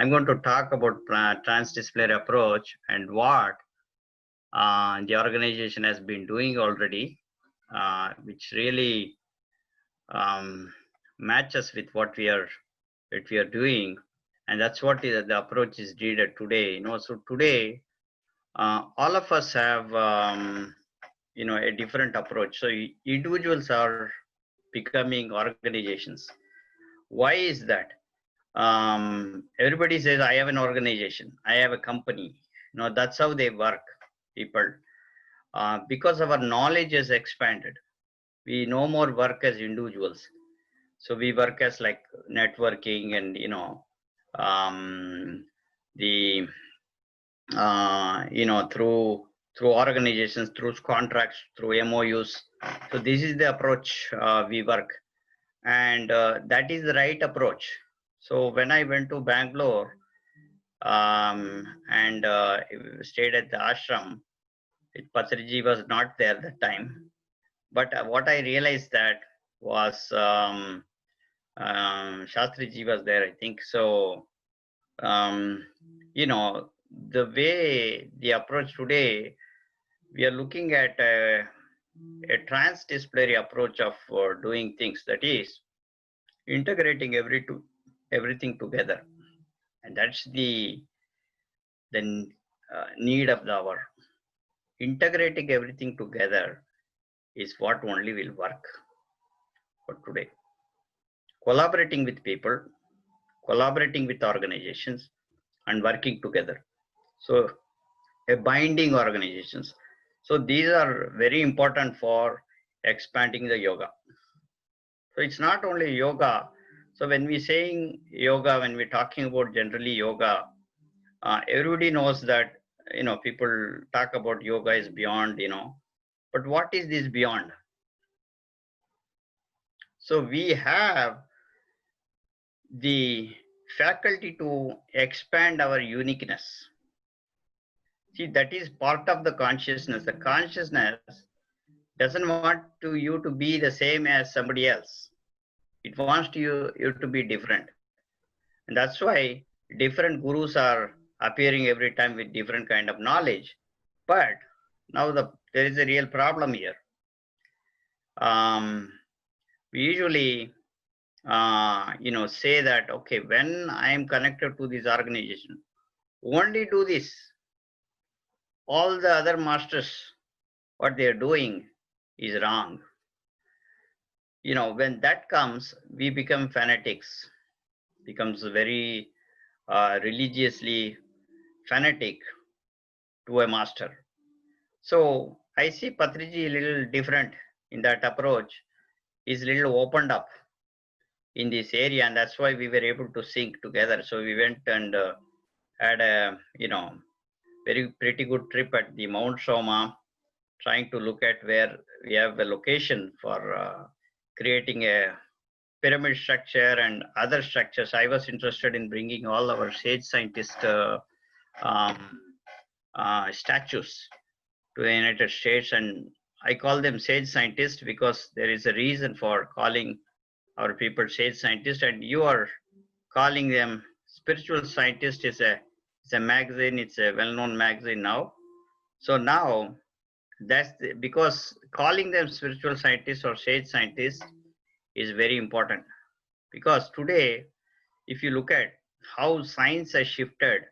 I'm going to talk about transdisciplinary approach and what the organization has been doing already, which really matches with what we are doing, and that's what the approach is needed today. So today, all of us have a different approach. So individuals are becoming organizations. Why is that? Everybody says, I have an organization, I have a company. That's how they work, people. Because our knowledge has expanded, we no more work as individuals. So we work as like networking and, the, through organizations, through contracts, through MOUs. So this is the approach we work. And that is the right approach. So when I went to Bangalore and stayed at the ashram, Patriji was not there that time. But what I realized that was Shastriji was there, I think. So, the way the approach today, we are looking at a transdisciplinary approach of doing things, that is integrating everything together, and that's the need of the hour. Integrating everything together is what only will work for today. Collaborating with people, collaborating with organizations, and working together. So a binding organizations. So these are very important for expanding the yoga. So it's not only yoga. So when we saying yoga, when we're talking about generally yoga, everybody knows that, people talk about yoga is beyond, but what is this beyond? So we have the faculty to expand our uniqueness. See, that is part of the consciousness. The consciousness doesn't want you to be the same as somebody else. It wants you to be different. And that's why different gurus are appearing every time with different kind of knowledge. But now there is a real problem here. We usually say that, okay, when I am connected to this organization, only do this. All the other masters, what they are doing is wrong. When that comes, we become fanatics, becomes very religiously fanatic to a master. So I see Patriji a little different in that approach, is a little opened up in this area, and that's why we were able to sync together. So we went and had a pretty good trip at the Mount Soma, trying to look at where we have a location for creating a pyramid structure and other structures. I was interested in bringing all our sage scientist statues to the United States, and I call them sage scientists because there is a reason for calling our people sage scientists, and you are calling them spiritual scientists. It's a magazine, it's a well-known magazine now. So now that's because calling them spiritual scientists or sage scientists is very important, because today, if you look at how science has shifted,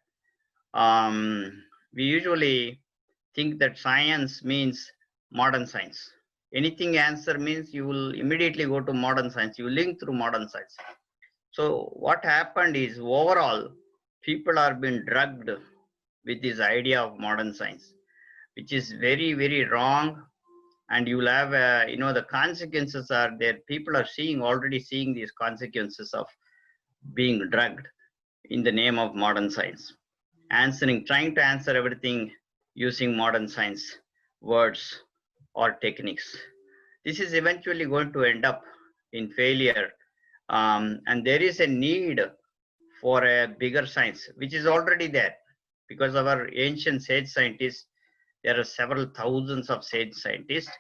we usually think that science means modern science. Anything answer means you will immediately go to modern science. You link through modern science. So what happened is, overall, people are being drugged with this idea of modern science, which is very, very wrong. And you will have, the consequences are there. People are already seeing these consequences of being drugged in the name of modern science. Trying to answer everything using modern science words or techniques. This is eventually going to end up in failure. And there is a need for a bigger science, which is already there, because our ancient sage scientists, there are several thousands of sage scientists.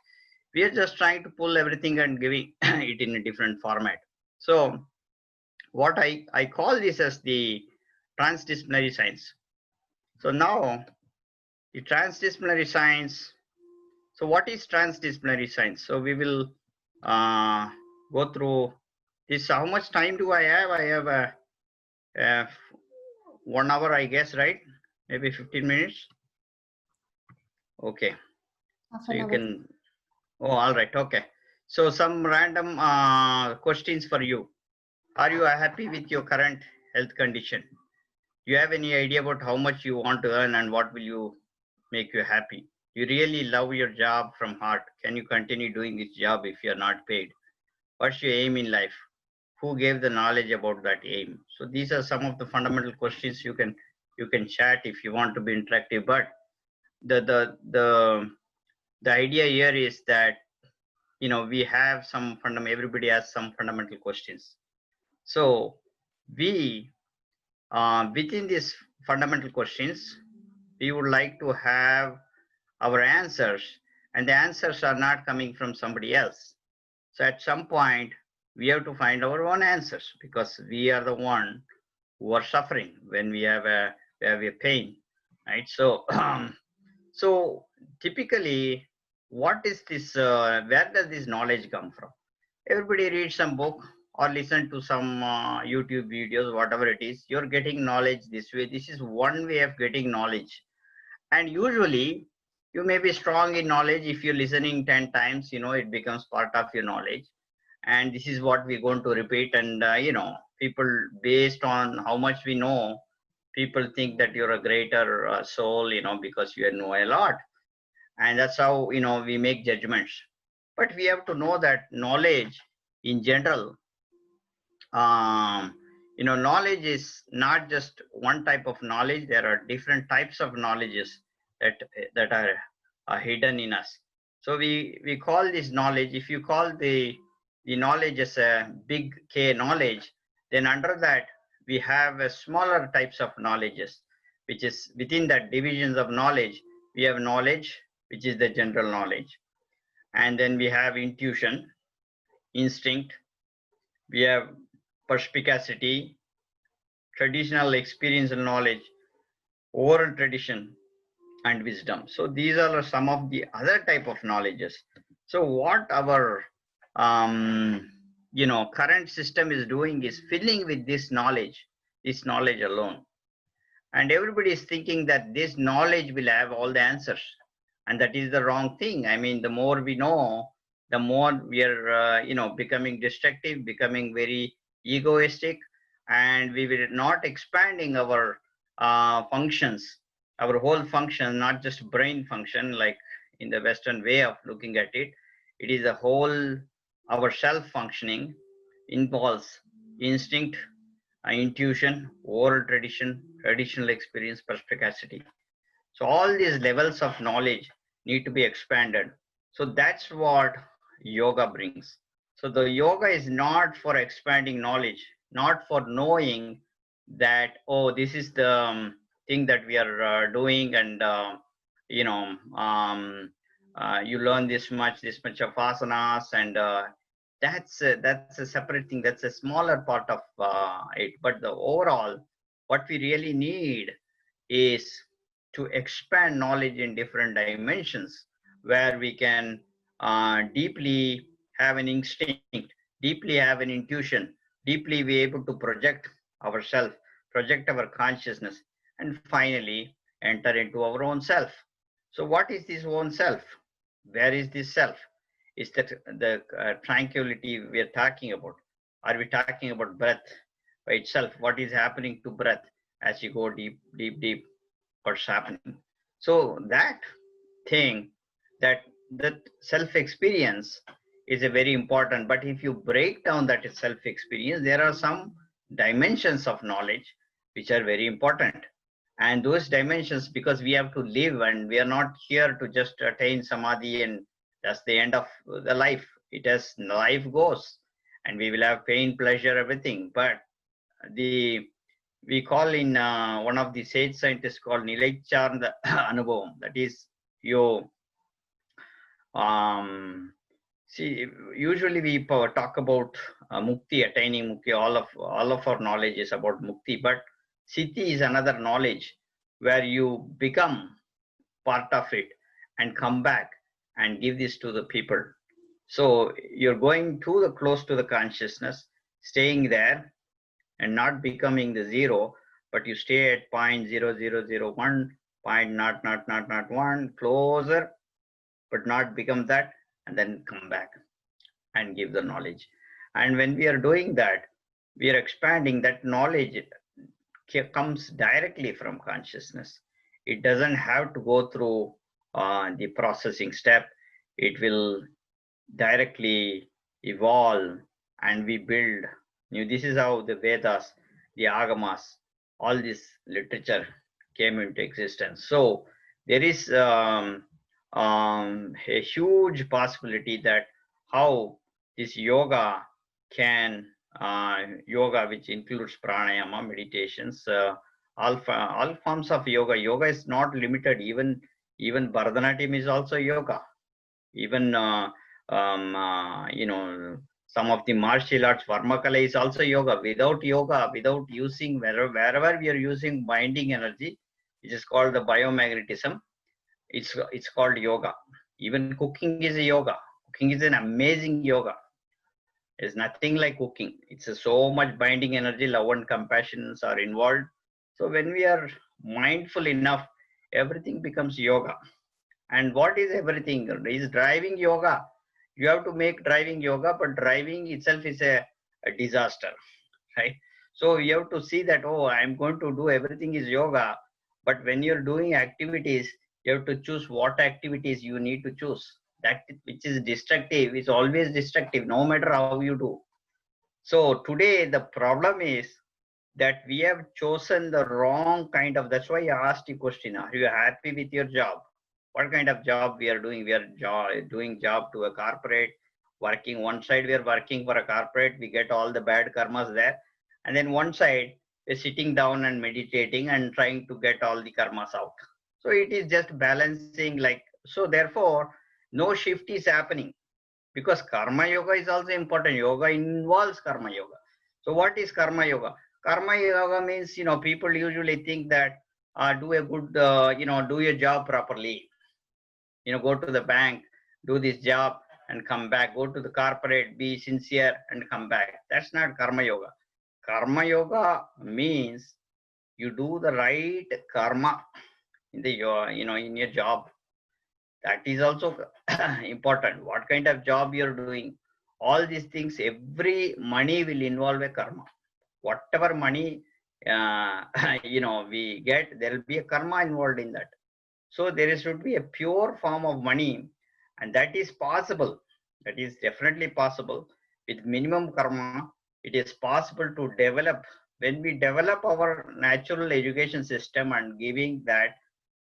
We are just trying to pull everything and giving it in a different format. So what I call this as the transdisciplinary science. So now the transdisciplinary science. So what is transdisciplinary science? So we will go through this. How much time do I have? I have a 1 hour, I guess, right? Maybe 15 minutes. Okay. So you can, oh, all right. Okay. So some random questions for you. Are you happy with your current health condition? Do you have any idea about how much you want to earn and what will you make you happy? You really love your job from heart. Can you continue doing this job if you're not paid? What's your aim in life? Who gave the knowledge about that aim? So these are some of the fundamental questions you can chat if you want to be interactive. But the idea here is that we have some everybody has some fundamental questions. So we within these fundamental questions, we would like to have our answers, and the answers are not coming from somebody else. So at some point, we have to find our own answers because we are the one who are suffering when we have a pain, right? So so typically, what is this? Where does this knowledge come from? Everybody reads some book or listen to some YouTube videos, whatever it is. You're getting knowledge this way. This is one way of getting knowledge. And usually, you may be strong in knowledge. If you're listening 10 times, it becomes part of your knowledge. And this is what we're going to repeat. And, people, based on how much we know, people think that you're a greater soul, because you know a lot. And that's how, we make judgments. But we have to know that knowledge in general, knowledge is not just one type of knowledge. There are different types of knowledges that are hidden in us. So we call this knowledge. If you call the knowledge as a big K knowledge, then under that we have a smaller types of knowledges, which is within that divisions of knowledge. We have knowledge, which is the general knowledge, and then we have intuition, instinct. We have perspicacity, traditional experience and knowledge, oral tradition, and wisdom. So these are some of the other type of knowledges. So what our current system is doing is filling with this knowledge alone. And everybody is thinking that this knowledge will have all the answers. And that is the wrong thing. I mean, the more we know, the more we are, becoming destructive, becoming very egoistic, and we will not expanding our functions, our whole function, not just brain function, like in the Western way of looking at it. It is a whole, our self functioning involves instinct, intuition, oral tradition, traditional experience, perspicacity. So all these levels of knowledge need to be expanded. So that's what yoga brings. So the yoga is not for expanding knowledge, not for knowing that, oh, this is the thing that we are doing, and you learn this much of asanas, and that's a separate thing. That's a smaller part of it. But the overall, what we really need is to expand knowledge in different dimensions, where we can deeply have an instinct, deeply have an intuition, deeply be able to project ourselves, project our consciousness, and finally enter into our own self. So what is this own self? Where is this self? Is that the tranquility we are talking about? Are we talking about breath by itself? What is happening to breath as you go deep, deep, deep? What's happening? So that thing, that self-experience is a very important. But if you break down that self-experience, there are some dimensions of knowledge which are very important. And those dimensions, because we have to live, and we are not here to just attain samadhi and that's the end of the life. It as life goes, and we will have pain, pleasure, everything. But we call in one of the sage scientists called Nilaichar Anubhavam. That is, you see, usually we talk about mukti, attaining mukti. All of our knowledge is about mukti, but Siddhi is another knowledge where you become part of it and come back and give this to the people. So you're going to the close to the consciousness, staying there and not becoming the zero, but you stay at 0.0001, point not 1, closer, but not become that, and then come back and give the knowledge. And when we are doing that, we are expanding that knowledge. It comes directly from consciousness. It doesn't have to go through the processing step. It will directly evolve and we build new. This is how the Vedas, the Agamas, all this literature came into existence. So there is a huge possibility that how this yoga can, yoga which includes pranayama, meditations, all forms of yoga. Yoga is not limited. Even Bharatanatyam is also yoga. Even some of the martial arts, Varmakala is also yoga. Without yoga, without using, wherever we are using binding energy, which is called the biomagnetism, it's called yoga. Even cooking is a yoga. Cooking is an amazing yoga. There's nothing like cooking. It's so much binding energy, love and compassion are involved. So when we are mindful enough, everything becomes yoga. And what is everything? Is driving yoga. You have to make driving yoga, but driving itself is a disaster, right? So you have to see that, oh, I'm going to do everything is yoga. But when you're doing activities, you have to choose what activities you need to choose. That which is destructive is always destructive, no matter how you do. So today the problem is that we have chosen the wrong kind of, that's why I asked you question, are you happy with your job? What kind of job we are doing? We are doing job to a corporate, working one side, we are working for a corporate, we get all the bad karmas there. And then one side, we're sitting down and meditating and trying to get all the karmas out. So it is just balancing like, so therefore, no shift is happening because karma yoga is also important. Yoga involves karma yoga. So what is karma yoga? Karma yoga means, people usually think that do a good, do your job properly. Go to the bank, do this job and come back. Go to the corporate, be sincere and come back. That's not karma yoga. Karma yoga means you do the right karma in in your job. That is also important. What kind of job you're doing? All these things, every money will involve a karma. Whatever money we get, there will be a karma involved in that. So there should be a pure form of money, and that is possible. That is definitely possible. With minimum karma, it is possible to develop. When we develop our natural education system and giving that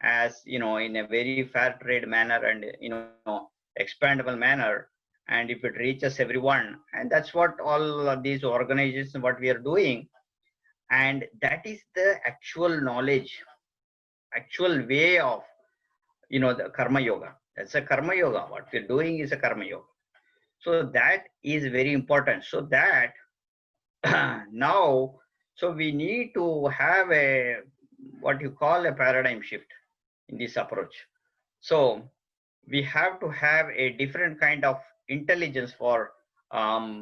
as in a very fair trade manner and expandable manner, and if it reaches everyone, and that's what all of these organizations what we are doing, and that is the actual knowledge, actual way of the karma yoga. That's a karma yoga. What we're doing is a karma yoga. So that is very important. So that now, so we need to have a what you call a paradigm shift in this approach. So we have to have a different kind of intelligence for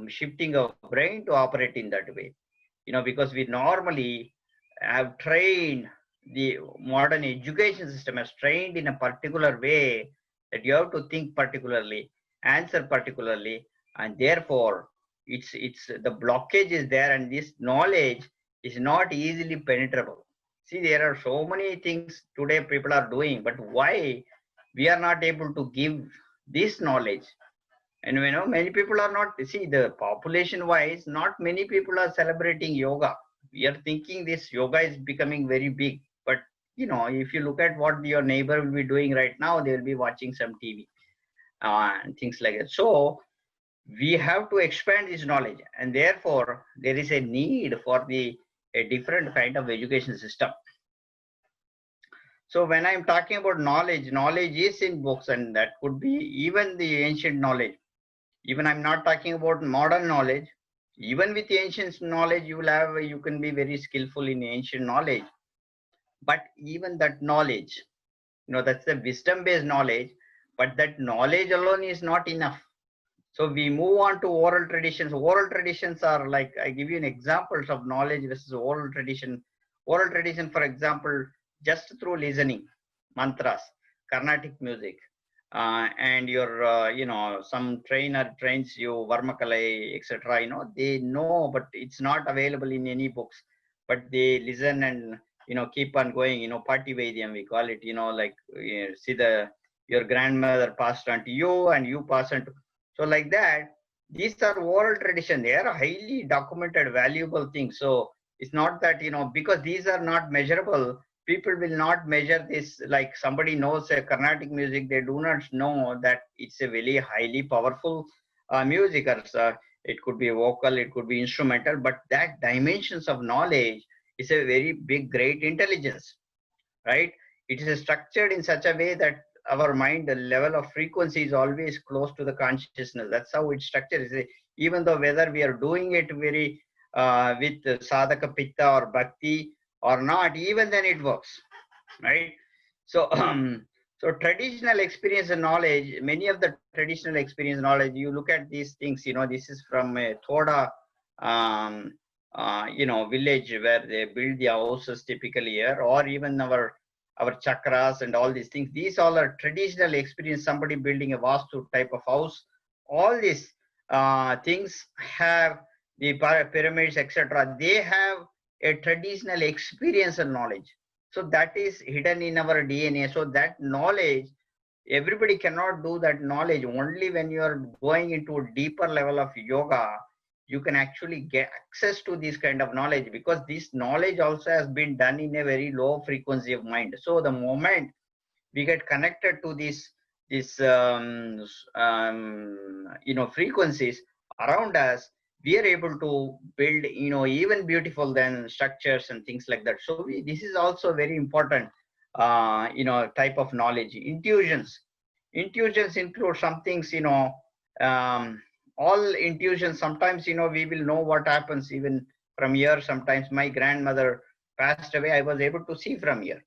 shifting our brain to operate in that way. Because we normally have trained, the modern education system has trained in a particular way that you have to think particularly, answer particularly, and therefore it's the blockage is there, and this knowledge is not easily penetrable. See, there are so many things today people are doing, but why we are not able to give this knowledge? And many people are not, see, the population wise, not many people are celebrating yoga. We are thinking this yoga is becoming very big, but if you look at what your neighbor will be doing right now, they will be watching some TV and things like that. So we have to expand this knowledge, and therefore there is a need for a different kind of education system. So when I'm talking about knowledge, knowledge is in books, and that could be even the ancient knowledge. Even I'm not talking about modern knowledge. Even with ancient knowledge, you can be very skillful in ancient knowledge. But even that knowledge, that's the wisdom based knowledge, but that knowledge alone is not enough. So we move on to oral traditions. Oral traditions are like, I give you an examples of knowledge versus oral tradition. Oral tradition, for example, just through listening, mantras, Carnatic music, and your, some trainer trains you, Varmakalai, etc. They know, but it's not available in any books. But they listen and, keep on going. Party Vaidyam, we call it. Like, see your grandmother passed on to you, and you pass on to. So like that, these are oral tradition. They are highly documented, valuable things. So it's not that, because these are not measurable, people will not measure this. Like somebody knows a Carnatic music, they do not know that it's a very highly powerful music. Or, it could be vocal, it could be instrumental, but that dimensions of knowledge is a very big, great intelligence, right? It is structured in such a way that our mind, the level of frequency is always close to the consciousness. That's how it's structured. Even though whether we are doing it very with sadhaka pitta or bhakti or not, even then it works, right? So, so traditional experience and knowledge, many of the traditional experience knowledge, you look at these things, this is from a Thoda, village where they build the houses typically here, or even our chakras and all these things. These all are traditional experience. Somebody building a vastu type of house. All these things have the pyramids, etc. They have a traditional experience and knowledge. So that is hidden in our DNA. So that knowledge, everybody cannot do that knowledge. Only when you are going into a deeper level of yoga, you can actually get access to this kind of knowledge, because this knowledge also has been done in a very low frequency of mind. So the moment we get connected to these frequencies around us, we are able to build even beautiful than structures and things like that. So this is also very important type of knowledge. Intuitions include some things, um, all intuitions. Sometimes we will know what happens even from here. Sometimes my grandmother passed away, I was able to see from here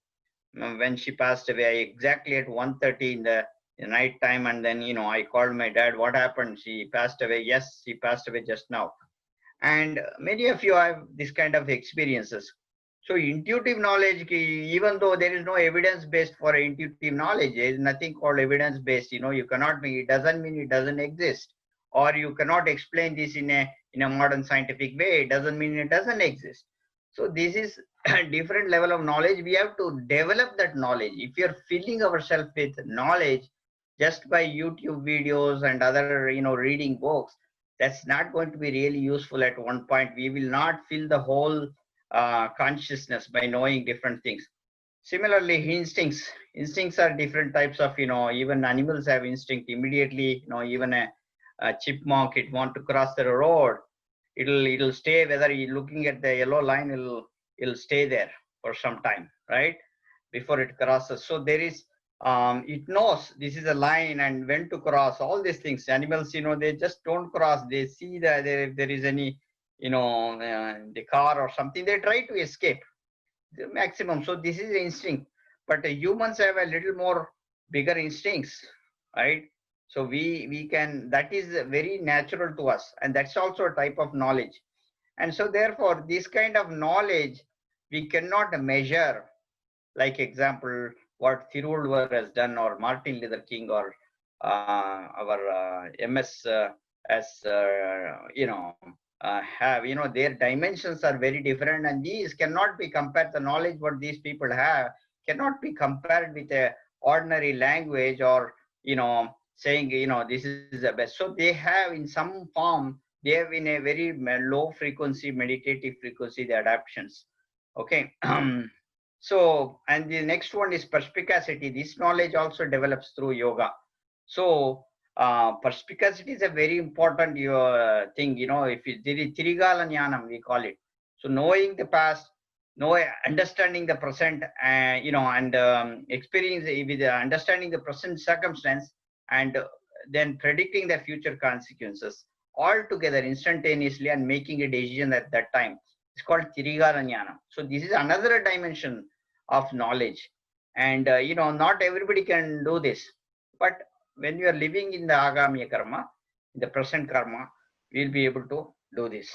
when she passed away exactly at 1:30 in the night time. And then I called my dad, what happened, she passed away? Yes, she passed away just now. And many of you have this kind of experiences. So intuitive knowledge, even though there is no evidence based for intuitive knowledge, there is nothing called evidence based. You cannot be, it doesn't mean it doesn't exist, or you cannot explain this in a modern scientific way. It doesn't mean it doesn't exist. So this is a different level of knowledge. We have to develop that knowledge. If you're filling ourselves with knowledge just by YouTube videos and other reading books, that's not going to be really useful. At one point we will not fill the whole consciousness by knowing different things. Similarly, instincts are different types of, even animals have instinct immediately. Even a chipmunk, it want to cross the road, it'll stay, whether you're looking at the yellow line, it'll stay there for some time, right, before it crosses. So there is, it knows this is a line and when to cross. All these things, animals, they just don't cross. They see that if there is any, the car or something, they try to escape the maximum. So this is instinct. But humans have a little more bigger instincts, right? So we can, that is very natural to us, and that's also a type of knowledge. And so therefore this kind of knowledge we cannot measure. Like example, what Thiruvallur has done, or Martin Luther King, or our MS as have, their dimensions are very different, and these cannot be compared. The knowledge what these people have cannot be compared with a ordinary language, or saying this is the best. So they have in some form, they have in a very low frequency, meditative frequency, the adaptions. Okay. So, and the next one is perspicacity. This knowledge also develops through yoga. So perspicacity is a very important thing. If you Tirigala Jnanam, we call it. So knowing the past, understanding the present, and experience with understanding the present circumstance, and then predicting the future consequences. all together instantaneously and making a decision at that time. It's called Tirigala Jnana. So this is another dimension of knowledge. And not everybody can do this. But when you are living in the Agami karma, in the present karma, we'll be able to do this.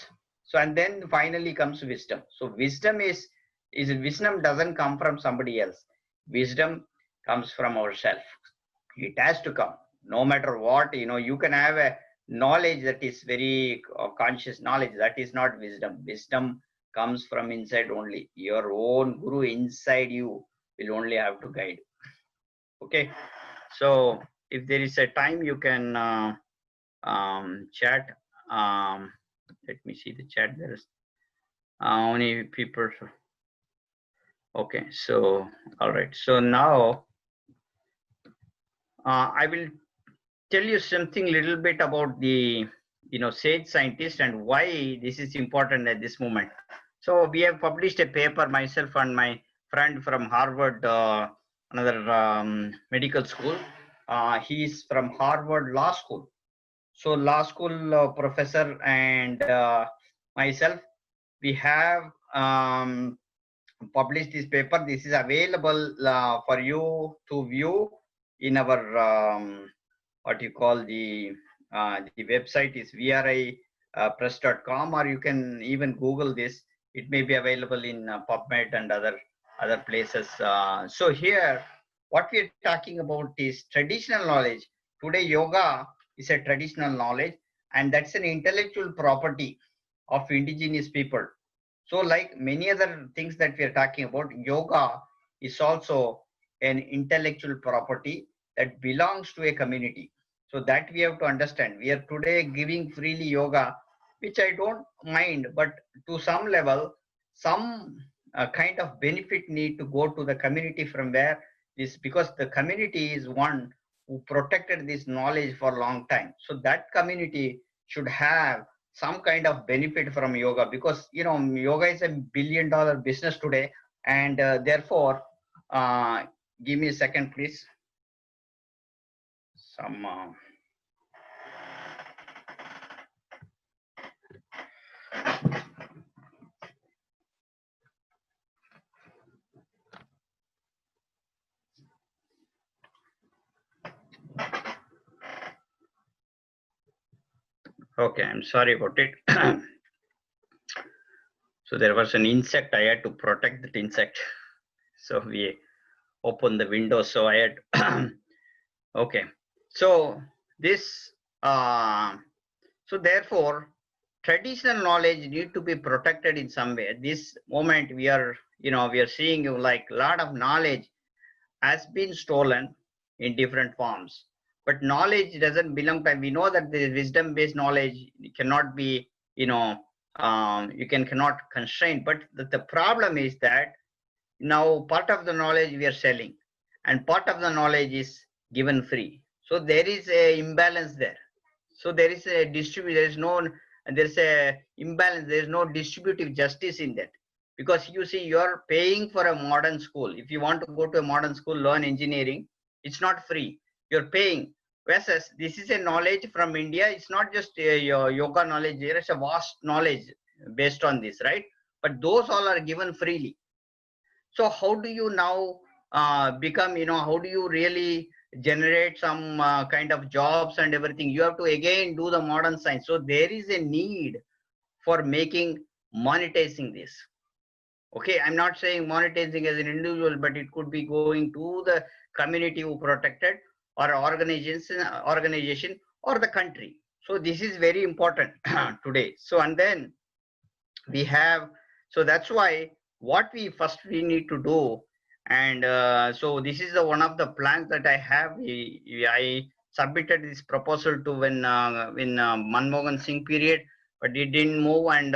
So and then finally comes wisdom. So wisdom is wisdom doesn't come from somebody else. Wisdom comes from ourselves. It has to come. No matter what, you can have a knowledge that is very conscious knowledge. That is not wisdom. Wisdom comes from inside only. Your own guru inside you will only have to guide. Okay. So if there is a time, you can chat. Let me see the chat. There is how many people. Okay. So all right. So now I will tell you something little bit about the sage scientist and why this is important at this moment. So we have published a paper, myself and my friend from Harvard, another medical school. He is from Harvard Law School. So law school professor and myself, we have published this paper. This is available for you to view in our what you call the website is vripress.com, or you can even Google this. It may be available in PubMed and other places. So here, what we are talking about is traditional knowledge. Today, yoga is a traditional knowledge, and that's an intellectual property of indigenous people. So like many other things that we are talking about, yoga is also an intellectual property that belongs to a community. So that we have to understand. We are today giving freely yoga, which I don't mind, but to some level, some kind of benefit need to go to the community from where this, because the community is one who protected this knowledge for a long time. So that community should have some kind of benefit from yoga, because yoga is $1 billion business today, and therefore give me a second please. Some okay, I'm sorry about it. So there was an insect, I had to protect that insect. So we opened the window, so I had okay. So this so therefore traditional knowledge need to be protected in some way. At this moment we are we are seeing like a lot of knowledge has been stolen in different forms, but knowledge doesn't belong to, we know that the wisdom based knowledge cannot be you cannot constrain, but the problem is that now part of the knowledge we are selling and part of the knowledge is given free. So there is a imbalance there. So there is a there's a imbalance. There is no distributive justice in that, because you see, you're paying for a modern school. If you want to go to a modern school, learn engineering, it's not free. You're paying. Versus this is a knowledge from India. It's not just your yoga knowledge. There is a vast knowledge based on this, right? But those all are given freely. So how do you now become, how do you really generate some kind of jobs and everything? You have to again do the modern science. So there is a need for making monetizing this. Okay, I'm not saying monetizing as an individual, but it could be going to the community who protected, or organization or the country. So this is very important today. So and then we have, so that's why what we first we need to do, and so this is the one of the plans that I have. I submitted this proposal to when Manmohan Singh period, but it didn't move, and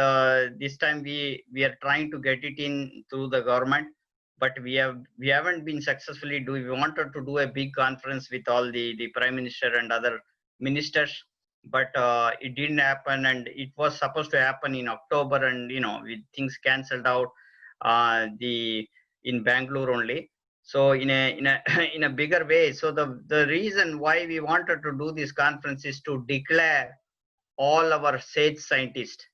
this time we are trying to get it in through the government, but we haven't been successfully do. We wanted to do a big conference with all the prime minister and other ministers, but it didn't happen, and it was supposed to happen in October, and with things cancelled out in Bangalore only. So in a in a bigger way. So the reason why we wanted to do this conference is to declare all our sage scientists,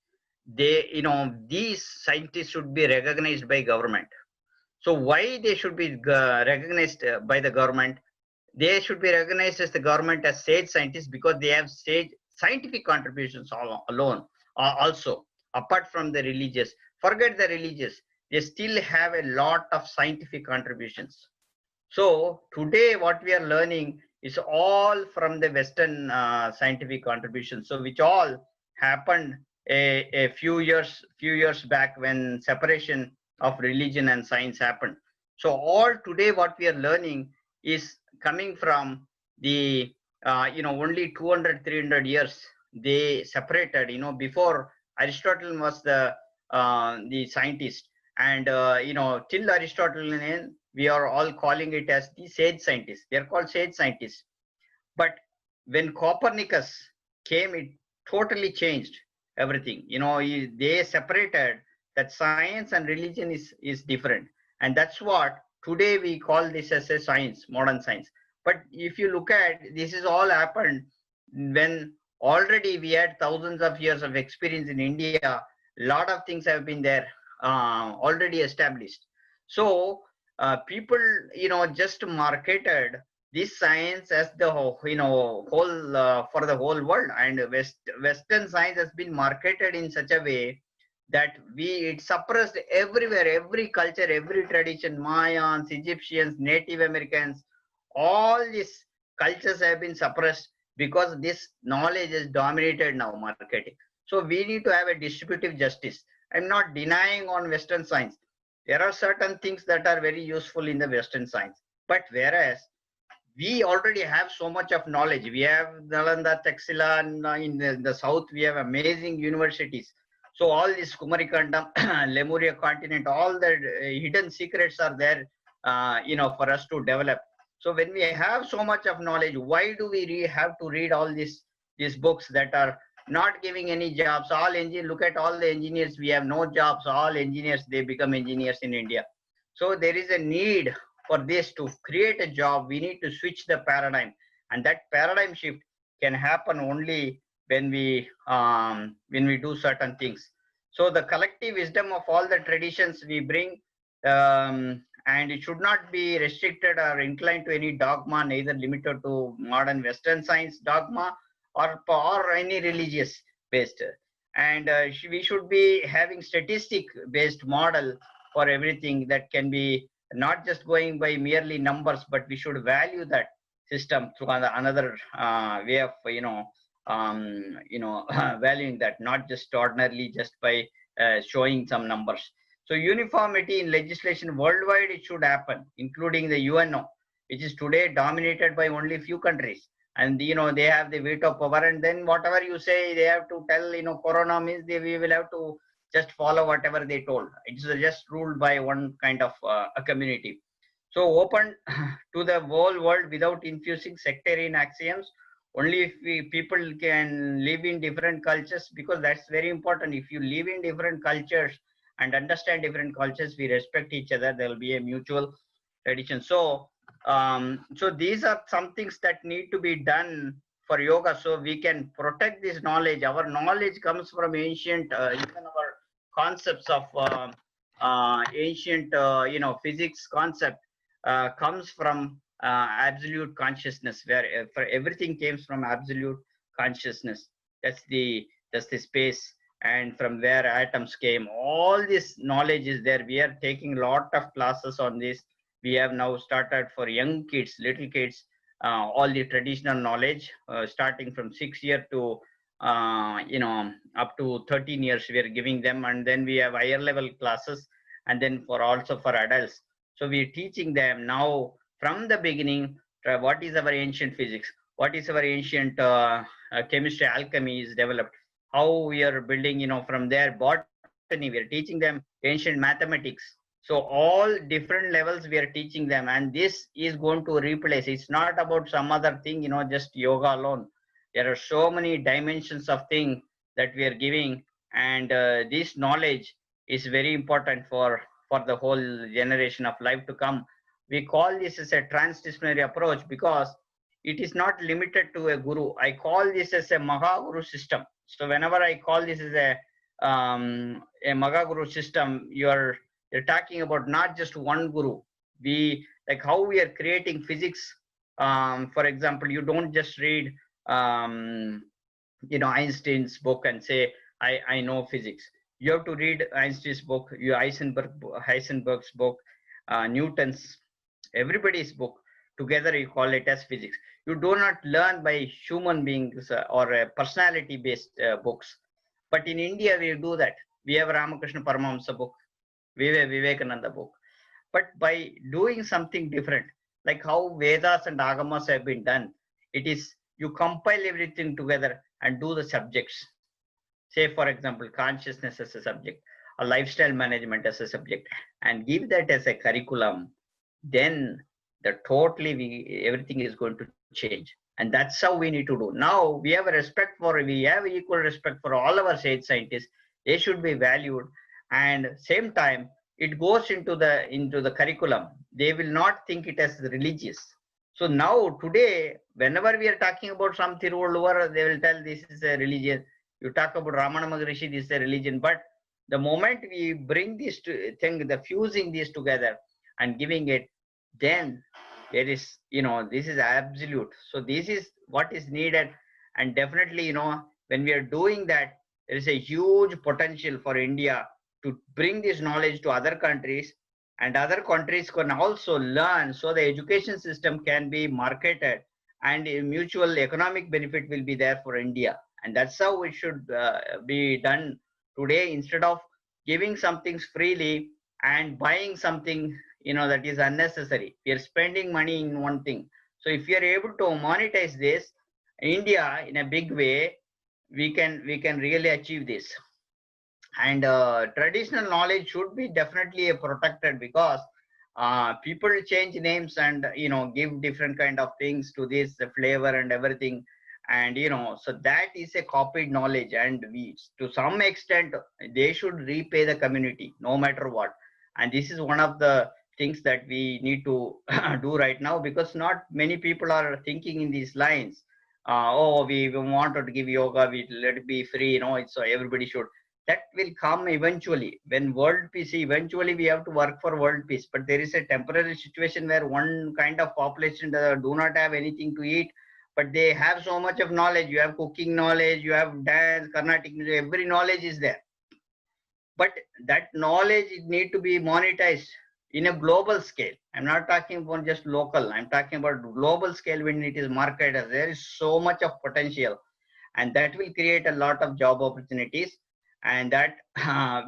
they, these scientists should be recognized by government. So why they should be recognized by the government? They should be recognized as the government as sage scientists because they have sage scientific contributions alone, also apart from the religious. Forget the religious, they still have a lot of scientific contributions. So today what we are learning is all from the Western scientific contributions. So which all happened a few years back when separation of religion and science happened. So all today what we are learning is coming from the only 200 300 years they separated. Before Aristotle was the scientist, and till Aristotle, we are all calling it as the sage scientists. They are called sage scientists. But when Copernicus came, it totally changed everything. They separated that science and religion is different, and that's what today we call this as a science, modern science. But if you look at this, is all happened when already we had thousands of years of experience in India. A lot of things have been there, already established. So people, just marketed this science as the whole for the whole world, and Western science has been marketed in such a way that it suppressed everywhere, every culture, every tradition. Mayans, Egyptians, Native Americans, all these cultures have been suppressed because this knowledge is dominated now marketing. So we need to have a distributive justice. I'm not denying on Western science. There are certain things that are very useful in the Western science. But whereas we already have so much of knowledge, we have Nalanda, Taxila, and in the south, we have amazing universities. So all this Kumarikandam, Lemuria continent, all the hidden secrets are there, for us to develop. So when we have so much of knowledge, why do we have to read all these books that are not giving any jobs? Look at all the engineers. We have no jobs. All engineers, they become engineers in India. So there is a need for this to create a job. We need to switch the paradigm, and that paradigm shift can happen only when we do certain things. So the collective wisdom of all the traditions we bring, and it should not be restricted or inclined to any dogma, neither limited to modern Western science dogma or any religious based. And we should be having statistic based model for everything, that can be not just going by merely numbers, but we should value that system through another way of valuing that, not just ordinarily just by showing some numbers. So uniformity in legislation worldwide, it should happen, including the UNO, which is today dominated by only few countries. And they have the veto power, and then whatever you say, they have to tell. Corona means we will have to just follow whatever they told. It's just ruled by one kind of a community. So open to the whole world without infusing sectarian axioms. Only if people can live in different cultures, because that's very important. If you live in different cultures and understand different cultures, we respect each other, there will be a mutual tradition. So these are some things that need to be done for yoga, so we can protect this knowledge. Our knowledge comes from ancient, even our concepts of ancient, physics concept comes from absolute consciousness, where for everything came from absolute consciousness. That's the space, and from where atoms came. All this knowledge is there. We are taking a lot of classes on this. We have now started for young kids, little kids, all the traditional knowledge, starting from 6 years to up to 13 years. We are giving them, and then we have higher level classes, and then also for adults. So we are teaching them now from the beginning what is our ancient physics, what is our ancient chemistry, alchemy is developed, how we are building, from there botany. We are teaching them ancient mathematics. So all different levels we are teaching them, and this is going to replace. It's not about some other thing, just yoga alone. There are so many dimensions of things that we are giving, and this knowledge is very important for the whole generation of life to come. We call this as a transdisciplinary approach because it is not limited to a guru. I call this as a Mahaguru system. So whenever I call this as a Maga Guru system, you're talking about not just one guru. We like how we are creating physics. For example, you don't just read Einstein's book and say I know physics. You have to read Einstein's book, Heisenberg's book, Newton's, everybody's book. Together you call it as physics. You do not learn by human beings or personality based books. But in India we do that. We have Ramakrishna Paramahamsa book, we have Vivekananda book. But by doing something different, like how Vedas and Agamas have been done, it is you compile everything together and do the subjects. Say, for example, consciousness as a subject, or lifestyle management as a subject, and give that as a curriculum. Then everything is going to change. And that's how we need to do. Now we have equal respect for all our sage scientists. They should be valued. And same time, it goes into the curriculum. They will not think it as religious. So now today, whenever we are talking about some Thiruvalluvar, they will tell this is a religion. You talk about Ramana Maharishi, this is a religion. But the moment we bring this fusing these together and giving it, then there is, this is absolute. So this is what is needed. And definitely, when we are doing that, there is a huge potential for India to bring this knowledge to other countries, and other countries can also learn, so the education system can be marketed and a mutual economic benefit will be there for India. And that's how it should be done today, instead of giving something freely and buying something that is unnecessary. We are spending money in one thing. So if you are able to monetize this, India in a big way, we can really achieve this. And traditional knowledge should be definitely protected, because people change names and give different kind of things to this flavor and everything. And so that is a copied knowledge, and we, to some extent, they should repay the community no matter what. And this is one of the things that we need to do right now, because not many people are thinking in these lines. We wanted to give yoga, we let it be free, so everybody should. That will come eventually when world peace. Eventually we have to work for world peace, but there is a temporary situation where one kind of population do not have anything to eat, but they have so much of knowledge. You have cooking knowledge, you have dance, Carnatic music, every knowledge is there. But that knowledge need to be monetized in a global scale. I'm not talking about just local, I'm talking about global scale. When it is marketed, there is so much of potential, and that will create a lot of job opportunities, and that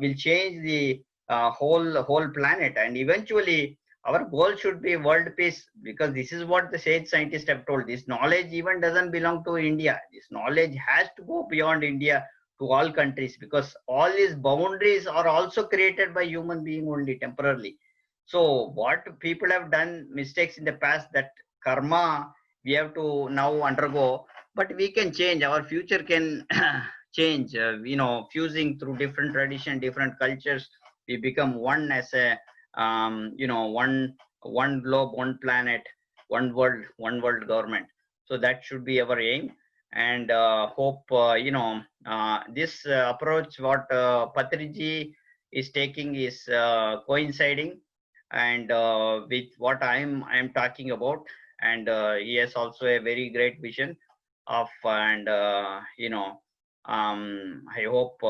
will change the whole planet. And eventually our goal should be world peace, because this is what the sage scientists have told. This knowledge even doesn't belong to India. This knowledge has to go beyond India to all countries, because all these boundaries are also created by human being only temporarily. So what people have done mistakes in the past, that karma we have to now undergo, but we can change. Our future can change, fusing through different tradition, different cultures. We become one as a, one globe, one planet, one world government. So that should be our aim. And hope, this approach what Patriji is taking is coinciding and with what I'm talking about. And he has also a very great vision of, and I hope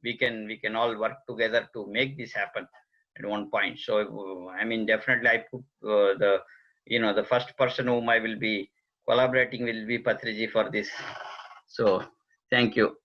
we can all work together to make this happen at one point. So definitely I put the first person whom I will be collaborating will be Patriji for this. So thank you.